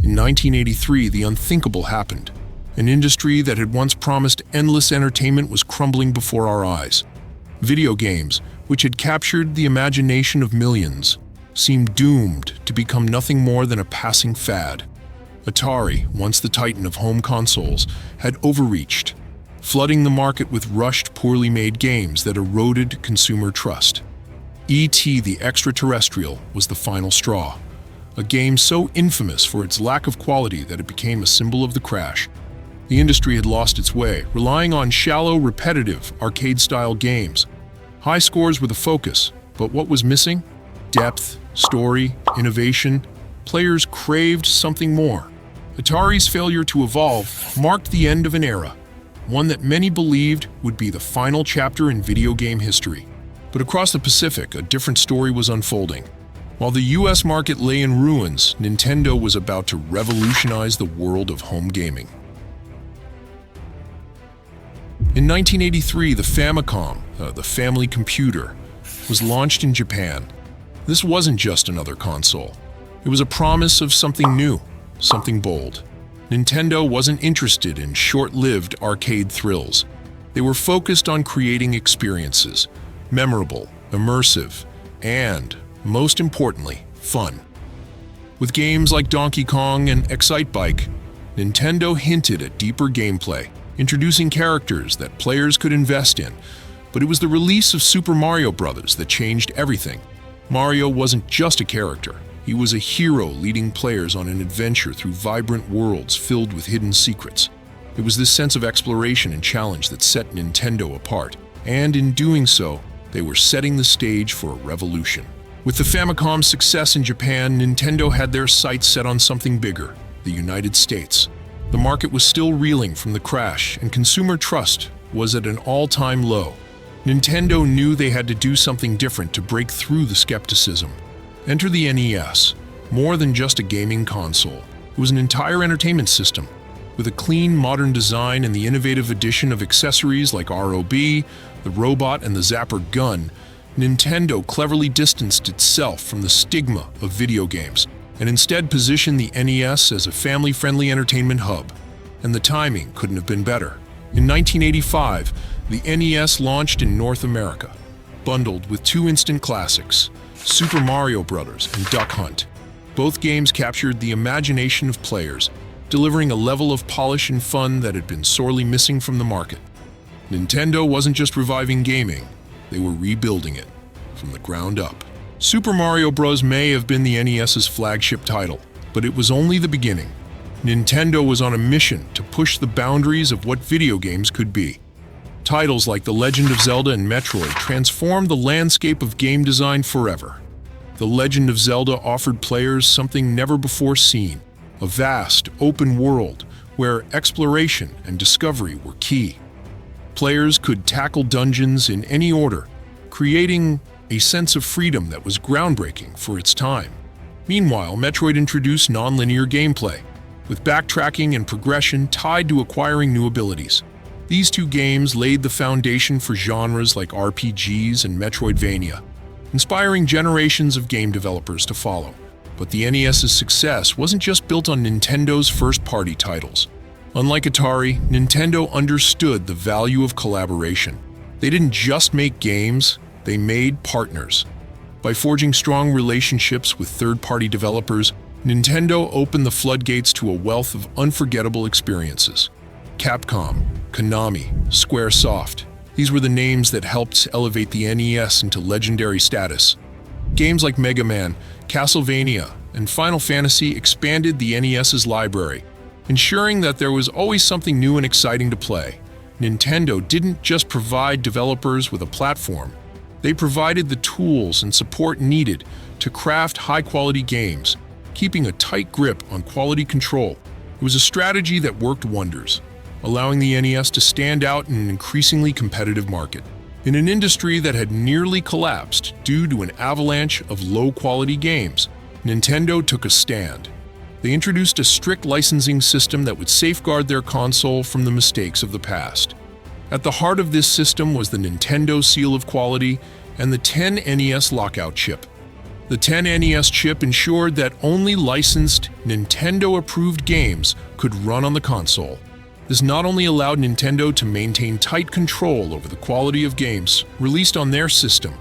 In 1983, the unthinkable happened. An industry that had once promised endless entertainment was crumbling before our eyes. Video games, which had captured the imagination of millions, seemed doomed to become nothing more than a passing fad. Atari, once the titan of home consoles, had overreached, flooding the market with rushed, poorly made games that eroded consumer trust. E.T. the Extraterrestrial was the final straw, a game so infamous for its lack of quality that it became a symbol of the crash. The industry had lost its way, relying on shallow, repetitive, arcade-style games. High scores were the focus, but what was missing? Depth, story, innovation. Players craved something more. Atari's failure to evolve marked the end of an era, one that many believed would be the final chapter in video game history. But across the Pacific, a different story was unfolding. While the US market lay in ruins, Nintendo was about to revolutionize the world of home gaming. In 1983, the Famicom, the family computer, was launched in Japan. This wasn't just another console. It was a promise of something new, something bold. Nintendo wasn't interested in short-lived arcade thrills. They were focused on creating experiences, memorable, immersive, and, most importantly, fun. With games like Donkey Kong and Excitebike, Nintendo hinted at deeper gameplay, introducing characters that players could invest in. But it was the release of Super Mario Bros. That changed everything. Mario wasn't just a character. He was a hero leading players on an adventure through vibrant worlds filled with hidden secrets. It was this sense of exploration and challenge that set Nintendo apart. And in doing so, they were setting the stage for a revolution. With the Famicom's success in Japan, Nintendo had their sights set on something bigger, the United States. The market was still reeling from the crash, and consumer trust was at an all-time low. Nintendo knew they had to do something different to break through the skepticism. Enter the NES. More than just a gaming console, it was an entire entertainment system. With a clean, modern design and the innovative addition of accessories like ROB, the robot, and the Zapper gun, Nintendo cleverly distanced itself from the stigma of video games and instead positioned the NES as a family-friendly entertainment hub. And the timing couldn't have been better. In 1985, the NES launched in North America, bundled with two instant classics, Super Mario Bros. And Duck Hunt. Both games captured the imagination of players, delivering a level of polish and fun that had been sorely missing from the market. Nintendo wasn't just reviving gaming, they were rebuilding it from the ground up. Super Mario Bros. May have been the NES's flagship title, but it was only the beginning. Nintendo was on a mission to push the boundaries of what video games could be. Titles like The Legend of Zelda and Metroid transformed the landscape of game design forever. The Legend of Zelda offered players something never before seen, a vast, open world where exploration and discovery were key. Players could tackle dungeons in any order, creating a sense of freedom that was groundbreaking for its time. Meanwhile, Metroid introduced non-linear gameplay, with backtracking and progression tied to acquiring new abilities. These two games laid the foundation for genres like RPGs and Metroidvania, inspiring generations of game developers to follow. But the NES's success wasn't just built on Nintendo's first-party titles. Unlike Atari, Nintendo understood the value of collaboration. They didn't just make games, they made partners. By forging strong relationships with third-party developers, Nintendo opened the floodgates to a wealth of unforgettable experiences. Capcom, Konami, Squaresoft. These were the names that helped elevate the NES into legendary status. Games like Mega Man, Castlevania, and Final Fantasy expanded the NES's library, ensuring that there was always something new and exciting to play. Nintendo didn't just provide developers with a platform. They provided the tools and support needed to craft high-quality games, keeping a tight grip on quality control. It was a strategy that worked wonders, allowing the NES to stand out in an increasingly competitive market. In an industry that had nearly collapsed due to an avalanche of low-quality games, Nintendo took a stand. They introduced a strict licensing system that would safeguard their console from the mistakes of the past. At the heart of this system was the Nintendo seal of quality and the 10 NES lockout chip. The 10 NES chip ensured that only licensed, Nintendo-approved games could run on the console. This not only allowed Nintendo to maintain tight control over the quality of games released on their system,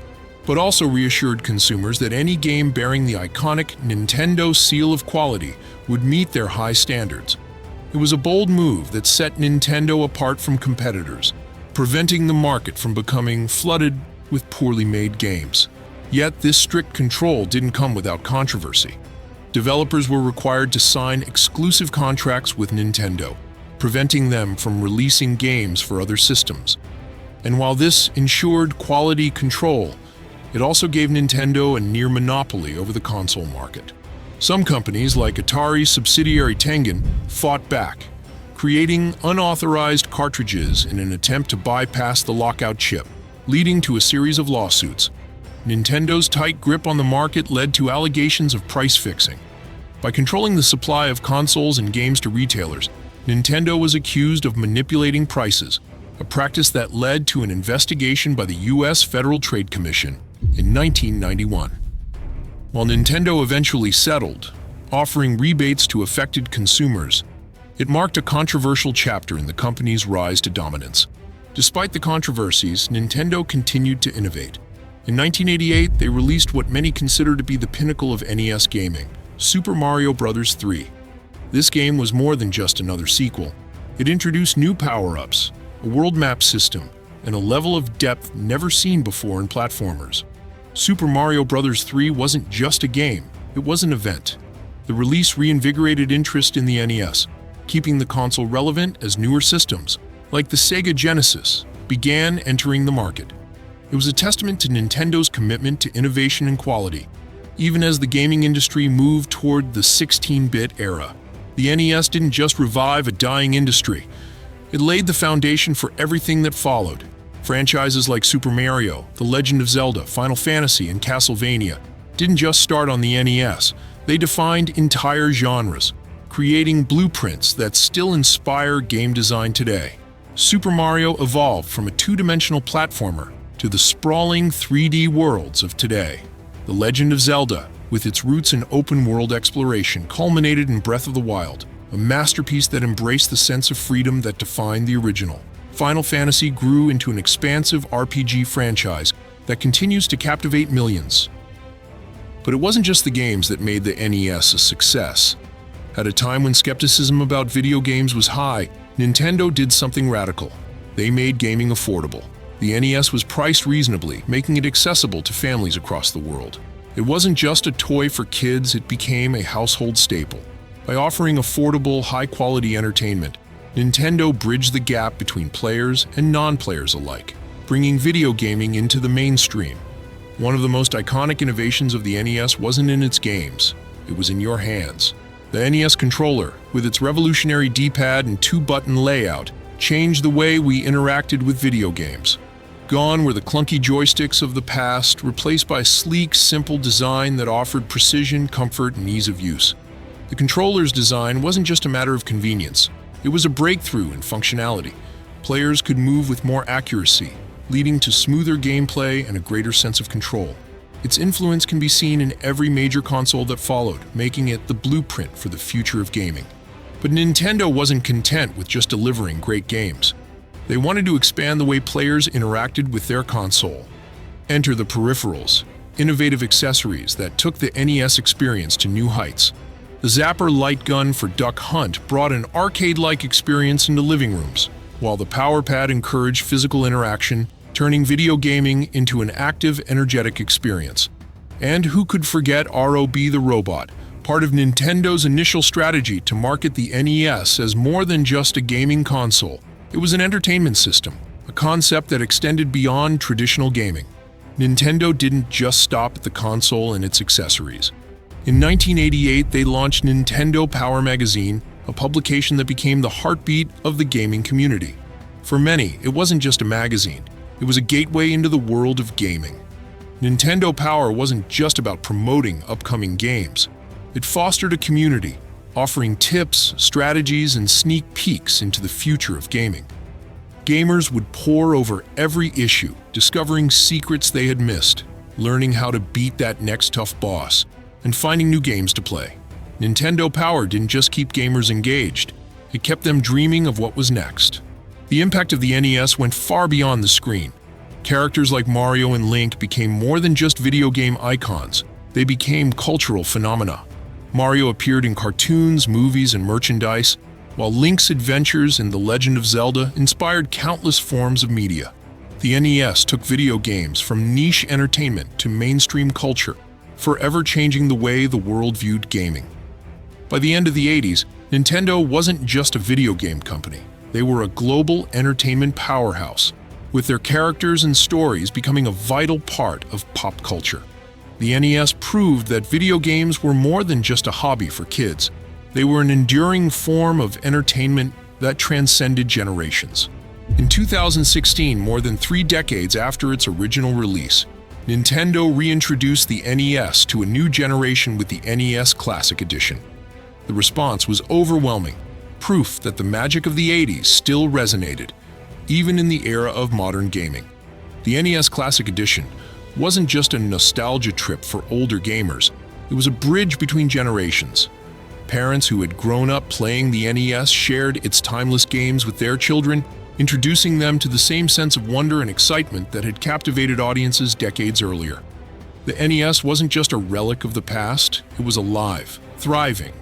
but also reassured consumers that any game bearing the iconic Nintendo seal of quality would meet their high standards. It was a bold move that set Nintendo apart from competitors, preventing the market from becoming flooded with poorly made games. Yet this strict control didn't come without controversy. Developers were required to sign exclusive contracts with Nintendo, preventing them from releasing games for other systems. And while this ensured quality control, it also gave Nintendo a near monopoly over the console market. Some companies, like Atari's subsidiary Tengen, fought back, creating unauthorized cartridges in an attempt to bypass the lockout chip, leading to a series of lawsuits. Nintendo's tight grip on the market led to allegations of price fixing. By controlling the supply of consoles and games to retailers, Nintendo was accused of manipulating prices, a practice that led to an investigation by the U.S. Federal Trade Commission in 1991. While Nintendo eventually settled, offering rebates to affected consumers, it marked a controversial chapter in the company's rise to dominance. Despite the controversies, Nintendo continued to innovate. In 1988, they released what many consider to be the pinnacle of NES gaming, Super Mario Bros. 3. This game was more than just another sequel. It introduced new power-ups, a world map system, and a level of depth never seen before in platformers. Super Mario Bros. 3 wasn't just a game, it was an event. The release reinvigorated interest in the NES, keeping the console relevant as newer systems, like the Sega Genesis, began entering the market. It was a testament to Nintendo's commitment to innovation and quality, even as the gaming industry moved toward the 16-bit era. The NES didn't just revive a dying industry, it laid the foundation for everything that followed. Franchises like Super Mario, The Legend of Zelda, Final Fantasy, and Castlevania didn't just start on the NES, they defined entire genres, creating blueprints that still inspire game design today. Super Mario evolved from a two-dimensional platformer to the sprawling 3D worlds of today. The Legend of Zelda, with its roots in open-world exploration, culminated in Breath of the Wild, a masterpiece that embraced the sense of freedom that defined the original. Final Fantasy grew into an expansive RPG franchise that continues to captivate millions. But it wasn't just the games that made the NES a success. At a time when skepticism about video games was high, Nintendo did something radical. They made gaming affordable. The NES was priced reasonably, making it accessible to families across the world. It wasn't just a toy for kids, it became a household staple. By offering affordable, high-quality entertainment, Nintendo bridged the gap between players and non-players alike, bringing video gaming into the mainstream. One of the most iconic innovations of the NES wasn't in its games, it was in your hands. The NES controller, with its revolutionary D-pad and two-button layout, changed the way we interacted with video games. Gone were the clunky joysticks of the past, replaced by a sleek, simple design that offered precision, comfort, and ease of use. The controller's design wasn't just a matter of convenience, it was a breakthrough in functionality. Players could move with more accuracy, leading to smoother gameplay and a greater sense of control. Its influence can be seen in every major console that followed, making it the blueprint for the future of gaming. But Nintendo wasn't content with just delivering great games. They wanted to expand the way players interacted with their console. Enter the peripherals, innovative accessories that took the NES experience to new heights. The Zapper light gun for Duck Hunt brought an arcade-like experience into living rooms, while the Power Pad encouraged physical interaction, turning video gaming into an active, energetic experience. And who could forget ROB the Robot, part of Nintendo's initial strategy to market the NES as more than just a gaming console. It was an entertainment system, a concept that extended beyond traditional gaming. Nintendo didn't just stop at the console and its accessories. In 1988, they launched Nintendo Power Magazine, a publication that became the heartbeat of the gaming community. For many, it wasn't just a magazine, it was a gateway into the world of gaming. Nintendo Power wasn't just about promoting upcoming games. It fostered a community, offering tips, strategies, and sneak peeks into the future of gaming. Gamers would pore over every issue, discovering secrets they had missed. learning how to beat that next tough boss, and finding new games to play. Nintendo power didn't just keep gamers engaged, it kept them dreaming of what was next. The impact of the NES went far beyond the screen. Characters like Mario and Link became more than just video game icons, they became cultural phenomena. Mario appeared in cartoons, movies, and merchandise, while Link's adventures in The Legend of Zelda inspired countless forms of media. The NES took video games from niche entertainment to mainstream culture, forever changing the way the world viewed gaming. By the end of the 80s, Nintendo wasn't just a video game company. They were a global entertainment powerhouse, with their characters and stories becoming a vital part of pop culture. The NES proved that video games were more than just a hobby for kids. They were an enduring form of entertainment that transcended generations. In 2016, more than 3 decades after its original release, Nintendo reintroduced the NES to a new generation with the NES Classic Edition. The response was overwhelming, proof that the magic of the 80s still resonated, even in the era of modern gaming. The NES Classic Edition wasn't just a nostalgia trip for older gamers, it was a bridge between generations. Parents who had grown up playing the NES shared its timeless games with their children, introducing them to the same sense of wonder and excitement that had captivated audiences decades earlier. The NES wasn't just a relic of the past, it was alive, thriving,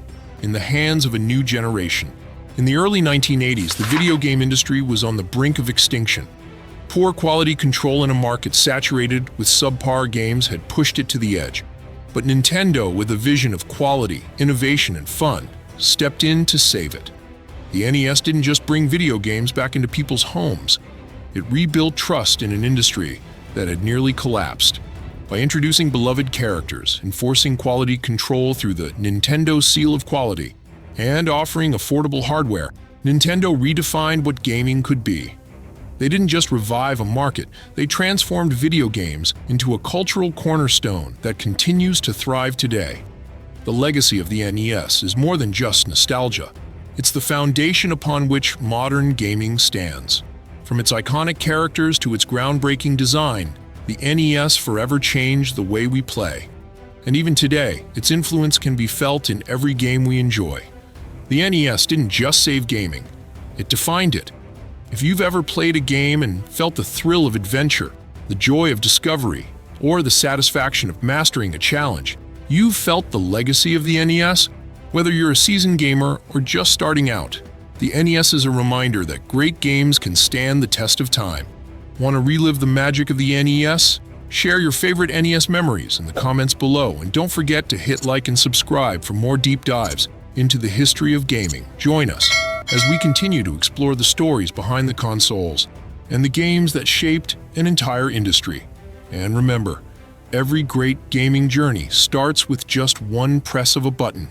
in the hands of a new generation. In the early 1980s, the video game industry was on the brink of extinction. Poor quality control in a market saturated with subpar games had pushed it to the edge. But Nintendo, with a vision of quality, innovation, and fun, stepped in to save it. The NES didn't just bring video games back into people's homes. It rebuilt trust in an industry that had nearly collapsed. By introducing beloved characters, enforcing quality control through the Nintendo Seal of Quality, and offering affordable hardware, Nintendo redefined what gaming could be. They didn't just revive a market, they transformed video games into a cultural cornerstone that continues to thrive today. The legacy of the NES is more than just nostalgia. It's the foundation upon which modern gaming stands. From its iconic characters to its groundbreaking design, the NES forever changed the way we play. And even today, its influence can be felt in every game we enjoy. The NES didn't just save gaming, it defined it. If you've ever played a game and felt the thrill of adventure, the joy of discovery, or the satisfaction of mastering a challenge, you've felt the legacy of the NES. Whether you're a seasoned gamer or just starting out, the NES is a reminder that great games can stand the test of time. Want to relive the magic of the NES? Share your favorite NES memories in the comments below, and don't forget to hit like and subscribe for more deep dives into the history of gaming. Join us as we continue to explore the stories behind the consoles and the games that shaped an entire industry. And remember, every great gaming journey starts with just one press of a button.